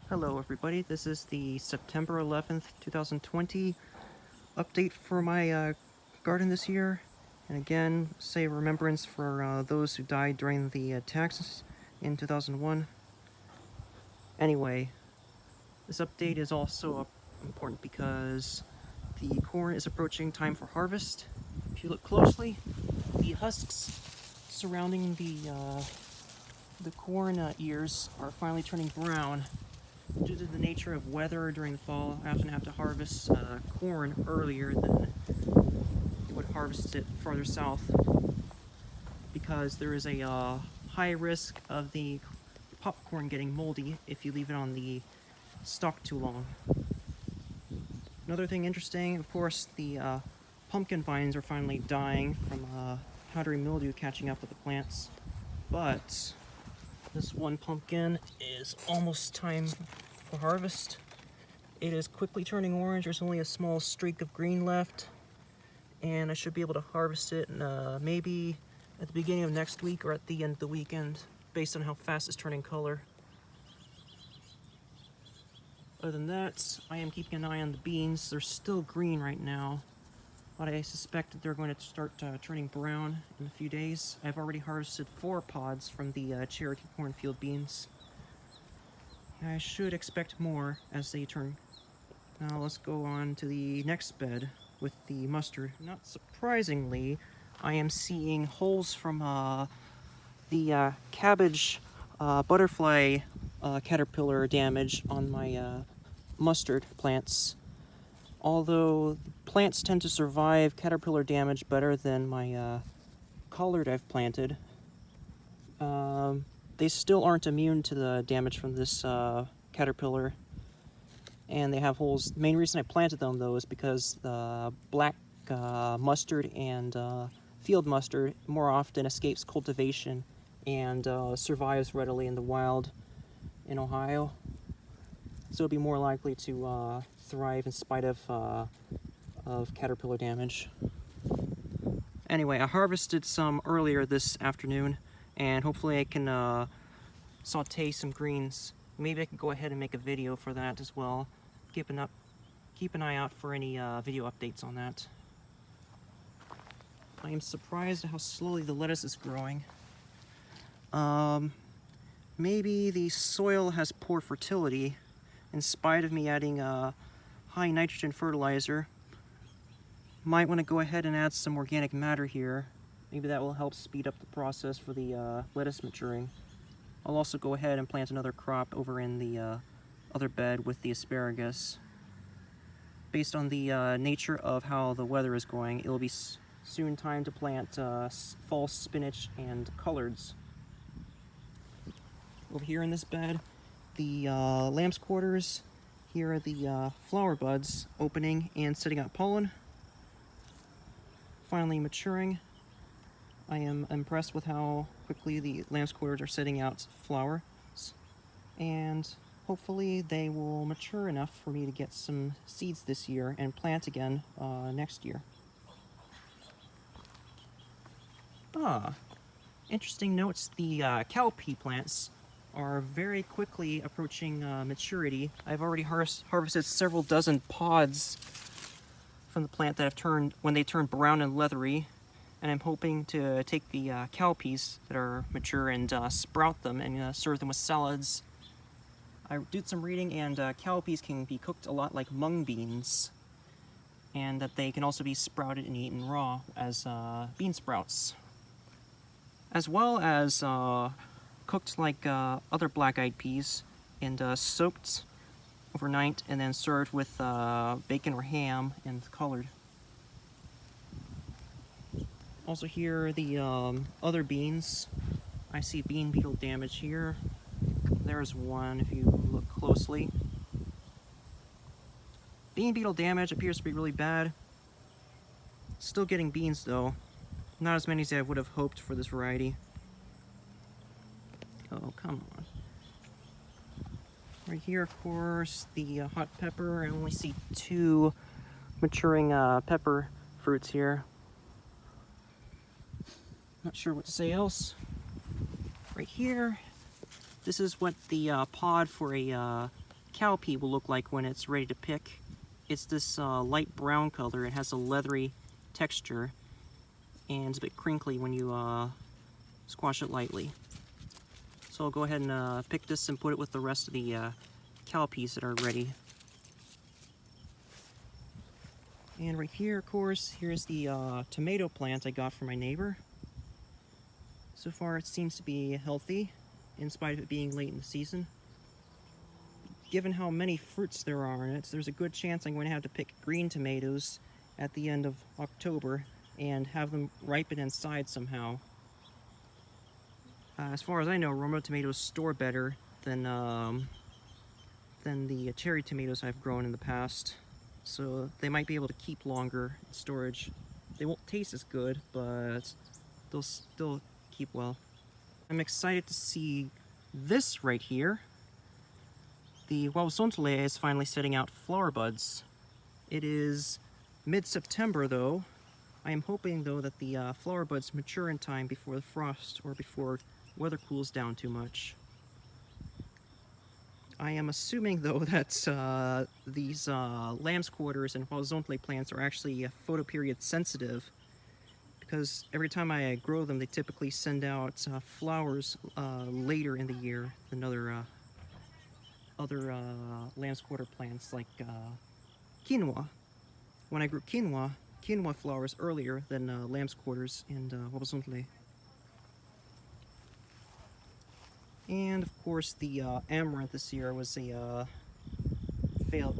Hello everybody, this is the September 11th, 2020 update for my garden this year. And again, say remembrance for those who died during the attacks in 2001. Anyway, this update is also important because the corn is approaching time for harvest. If you look closely, the husks surrounding the corn ears are finally turning brown. Due to the nature of weather during the fall, I often have to harvest corn earlier than you would harvest it farther south because there is a high risk of the popcorn getting moldy if you leave it on the stalk too long. Another thing interesting, of course, the pumpkin vines are finally dying from powdery mildew catching up with the plants, but this one pumpkin is almost time for harvest. It is quickly turning orange. There's only a small streak of green left, and I should be able to harvest it maybe at the beginning of next week or at the end of the weekend, based on how fast it's turning color. Other than that, I am keeping an eye on the beans. They're still green right now, but I suspect that they're going to start turning brown in a few days. I've already harvested 4 pods from the Cherokee cornfield beans. I should expect more as they turn. Now let's go on to the next bed with the mustard. Not surprisingly, I am seeing holes from the cabbage butterfly caterpillar damage on my mustard plants. Although plants tend to survive caterpillar damage better than my collard I've planted, they still aren't immune to the damage from this caterpillar, and they have holes. The main reason I planted them, though, is because the black mustard and field mustard more often escapes cultivation and survives readily in the wild in Ohio, so it'll be more likely to thrive in spite of caterpillar damage. Anyway, I harvested some earlier this afternoon, and hopefully I can saute some greens. Maybe I can go ahead and make a video for that as well. Keep an eye out for any video updates on that. I am surprised at how slowly the lettuce is growing. Maybe the soil has poor fertility in spite of me adding high nitrogen fertilizer. Might want to go ahead and add some organic matter here. Maybe that will help speed up the process for the lettuce maturing. I'll also go ahead and plant another crop over in the other bed with the asparagus. Based on the nature of how the weather is going, it'll be soon time to plant fall spinach and collards. Over here in this bed, the lamb's quarters. Here are the flower buds opening and setting out pollen. Finally maturing. I am impressed with how quickly the lamb's quarters are setting out flowers, and hopefully they will mature enough for me to get some seeds this year and plant again next year. Interesting notes, the cowpea plants are very quickly approaching maturity. I've already harvested several dozen pods from the plant that have turned, when they turn brown and leathery, and I'm hoping to take the cowpeas that are mature and sprout them and serve them with salads. I did some reading, and cowpeas can be cooked a lot like mung beans, and that they can also be sprouted and eaten raw as bean sprouts, as well as cooked like other black-eyed peas and soaked overnight and then served with bacon or ham and colored. Also here are the other beans. I see bean beetle damage here. There's one if you look closely. Bean beetle damage appears to be really bad. Still getting beans though. Not as many as I would have hoped for this variety. Oh, come on. Right here, of course, the hot pepper. I only see 2 maturing pepper fruits here. Not sure what to say else. Right here, this is what the pod for a cowpea will look like when it's ready to pick. It's this light brown color. It has a leathery texture, and it's a bit crinkly when you squash it lightly. So I'll go ahead and pick this and put it with the rest of the cowpeas that are ready. And right here, of course, here's the tomato plant I got from my neighbor. So far it seems to be healthy, in spite of it being late in the season. Given how many fruits there are in it, there's a good chance I'm going to have to pick green tomatoes at the end of October and have them ripen inside somehow. As far as I know, Roma tomatoes store better than the cherry tomatoes I've grown in the past, so they might be able to keep longer in storage. They won't taste as good, but they'll still keep well. I'm excited to see this right here. The wasp is finally setting out flower buds. It is mid-September though. I am hoping though that the flower buds mature in time before the frost or before weather cools down too much. I am assuming though that these lamb's quarters and horizontal plants are actually photoperiod sensitive, because every time I grow them they typically send out flowers later in the year than other lamb's quarter plants like quinoa. When I grew quinoa flowers earlier than lamb's quarters and horizontal. And of course the amaranth this year was a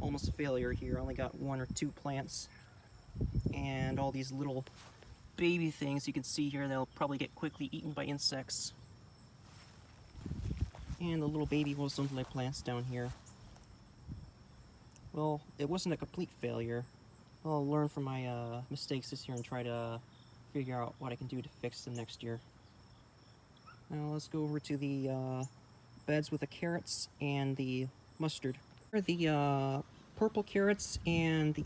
almost a failure here. I only got 1 or 2 plants, and all these little baby things you can see here, they'll probably get quickly eaten by insects. And the little baby horizontal plants down here. Well, it wasn't a complete failure. I'll learn from my mistakes this year and try to figure out what I can do to fix them next year. Now let's go over to the beds with the carrots and the mustard. The purple carrots and the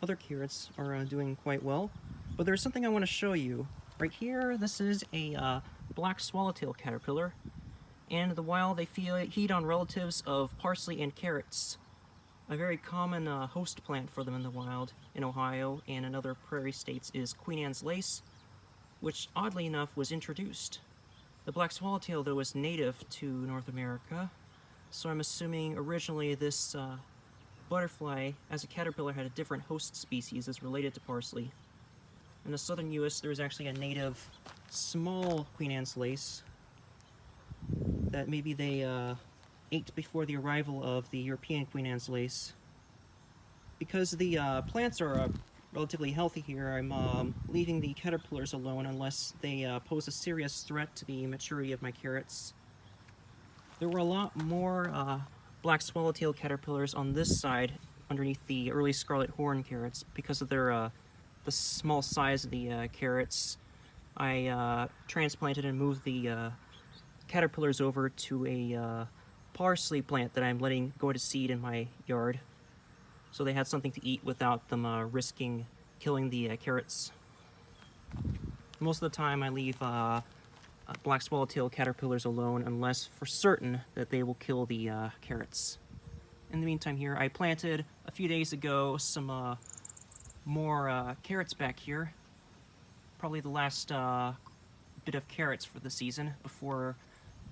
other carrots are doing quite well, but there's something I want to show you. Right here, this is a black swallowtail caterpillar. And in the wild, they feed on relatives of parsley and carrots. A very common host plant for them in the wild in Ohio and in other prairie states is Queen Anne's lace, which oddly enough was introduced. The black swallowtail, though, is native to North America, so I'm assuming originally this butterfly, as a caterpillar, had a different host species as related to parsley. In the southern U.S., there's actually a native small Queen Anne's lace that maybe they ate before the arrival of the European Queen Anne's lace. Because the plants are relatively healthy here, I'm leaving the caterpillars alone unless they pose a serious threat to the maturity of my carrots. There were a lot more black swallowtail caterpillars on this side underneath the early scarlet horn carrots because of their the small size of the carrots. I transplanted and moved the caterpillars over to a parsley plant that I'm letting go to seed in my yard, so they had something to eat without them risking killing the carrots. Most of the time I leave black swallowtail caterpillars alone unless for certain that they will kill the carrots. In the meantime here, I planted a few days ago some more carrots back here. Probably the last bit of carrots for the season before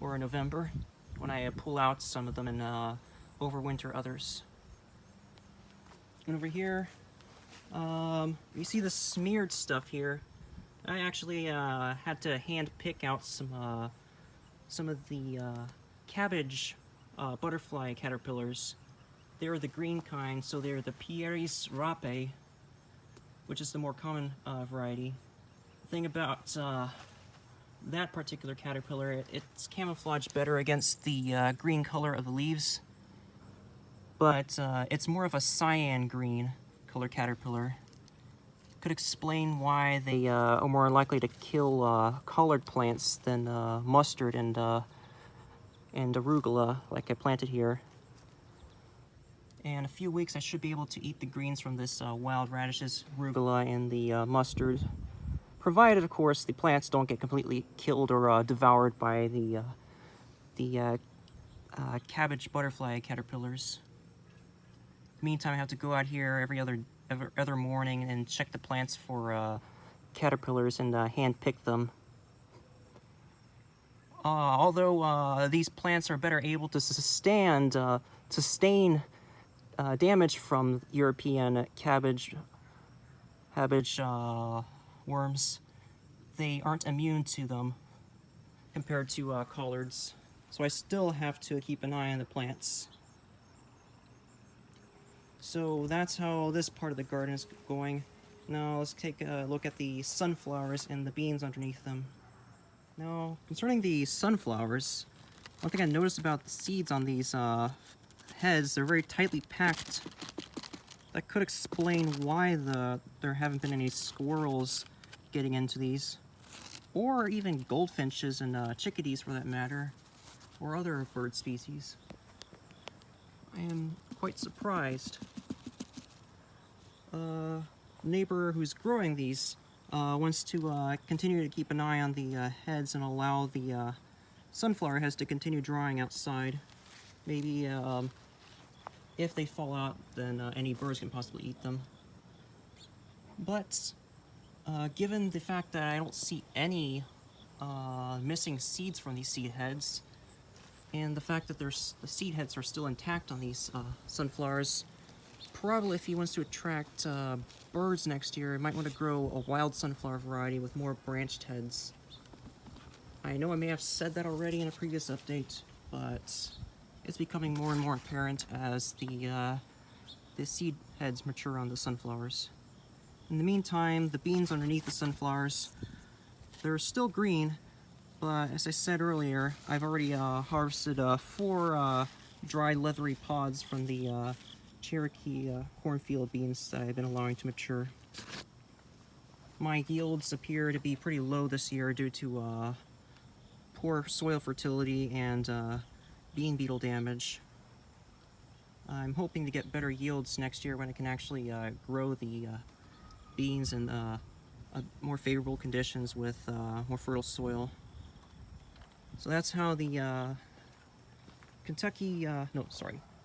November, when I pull out some of them and overwinter others. And over here, you see the smeared stuff here. I actually had to hand pick out some of the cabbage butterfly caterpillars. They're the green kind, so they're the Pieris rapae, which is the more common variety. The thing about that particular caterpillar, it's camouflaged better against the green color of the leaves, but it's more of a cyan green color caterpillar. Could explain why they are more likely to kill collared plants than mustard and arugula, like I planted here. In a few weeks I should be able to eat the greens from this wild radishes, arugula, and the mustard, provided of course the plants don't get completely killed or devoured by the cabbage butterfly caterpillars. Meantime, I have to go out here every other morning and check the plants for caterpillars and hand pick them. Although these plants are better able to sustain damage from European cabbage worms, they aren't immune to them compared to collards. So I still have to keep an eye on the plants. So that's how this part of the garden is going. Now let's take a look at the sunflowers and the beans underneath them. Now, concerning the sunflowers, one thing I noticed about the seeds on these heads, they're very tightly packed. That could explain why there haven't been any squirrels getting into these, or even goldfinches and chickadees for that matter, or other bird species. I am quite surprised. Neighbor who's growing these wants to continue to keep an eye on the heads and allow the sunflower heads to continue drying outside. Maybe if they fall out, then any birds can possibly eat them. But given the fact that I don't see any missing seeds from these seed heads, and the fact that the seed heads are still intact on these sunflowers, probably if he wants to attract birds next year, he might want to grow a wild sunflower variety with more branched heads. I know I may have said that already in a previous update, but it's becoming more and more apparent as the seed heads mature on the sunflowers. In the meantime, the beans underneath the sunflowers, they're still green, but as I said earlier, I've already harvested 4 dry leathery pods from the Cherokee cornfield beans that I've been allowing to mature. My yields appear to be pretty low this year due to poor soil fertility and bean beetle damage. I'm hoping to get better yields next year when I can actually grow the beans in more favorable conditions with more fertile soil. So that's how the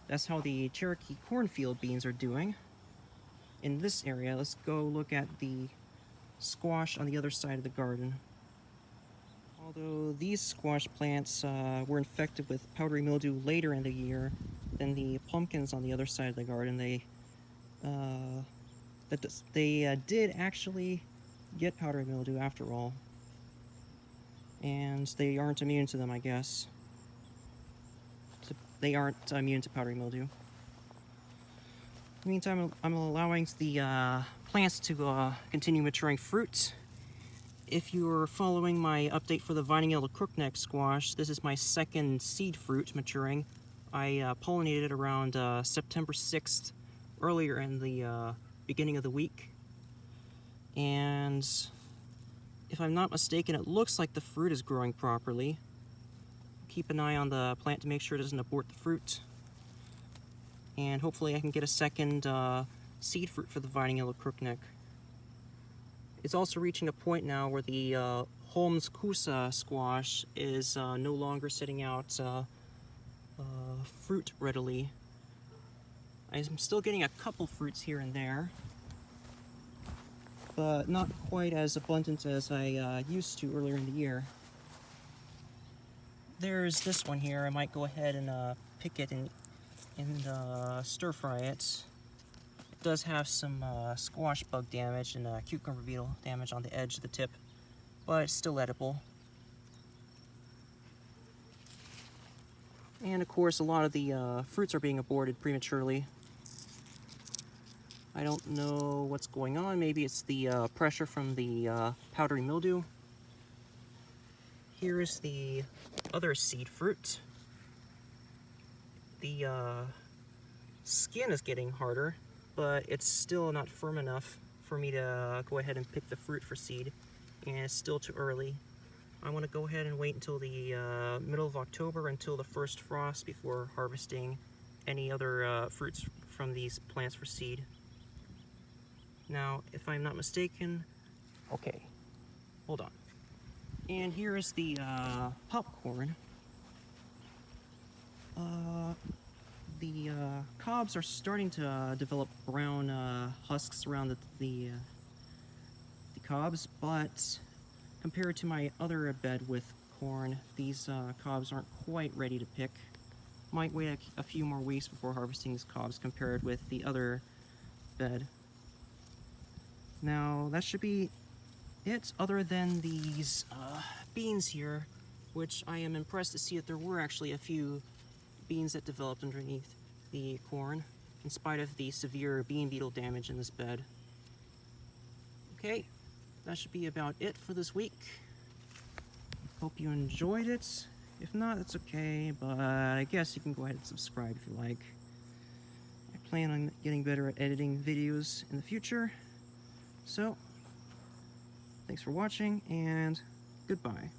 that's how the Cherokee cornfield beans are doing. In this area, let's go look at the squash on the other side of the garden. Although these squash plants were infected with powdery mildew later in the year than the pumpkins on the other side of the garden, they did actually get powdery mildew after all. And they aren't immune to them, I guess. They aren't immune to powdery mildew. In the meantime, I'm allowing the plants to continue maturing fruit. If you're following my update for the vining yellow crookneck squash, this is my second seed fruit maturing. I pollinated around September 6th, earlier in the beginning of the week. And if I'm not mistaken, it looks like the fruit is growing properly. Keep an eye on the plant to make sure it doesn't abort the fruit. And hopefully I can get a second seed fruit for the vining yellow crookneck. It's also reaching a point now where the Holmes Kusa squash is no longer setting out fruit readily. I'm still getting a couple fruits here and there, but not quite as abundant as I used to earlier in the year. There's this one here. I might go ahead and pick it and stir fry it. It does have some squash bug damage and cucumber beetle damage on the edge of the tip, but it's still edible. And of course, a lot of the fruits are being aborted prematurely. I don't know what's going on. Maybe it's the pressure from the powdery mildew. Here is the other seed fruit. The skin is getting harder, but it's still not firm enough for me to go ahead and pick the fruit for seed, and it's still too early. I want to go ahead and wait until the middle of October, until the first frost, before harvesting any other fruits from these plants for seed. Now, if I'm not mistaken, okay, hold on. And here is the popcorn. the cobs are starting to develop brown husks around the cobs, but compared to my other bed with corn, these cobs aren't quite ready to pick. Might wait a few more weeks before harvesting these cobs compared with the other bed. Now, that should be it, other than these beans here, which I am impressed to see that there were actually a few beans that developed underneath the corn, in spite of the severe bean beetle damage in this bed. Okay, that should be about it for this week. Hope you enjoyed it. If not, that's okay, but I guess you can go ahead and subscribe if you like. I plan on getting better at editing videos in the future. So, thanks for watching, and goodbye.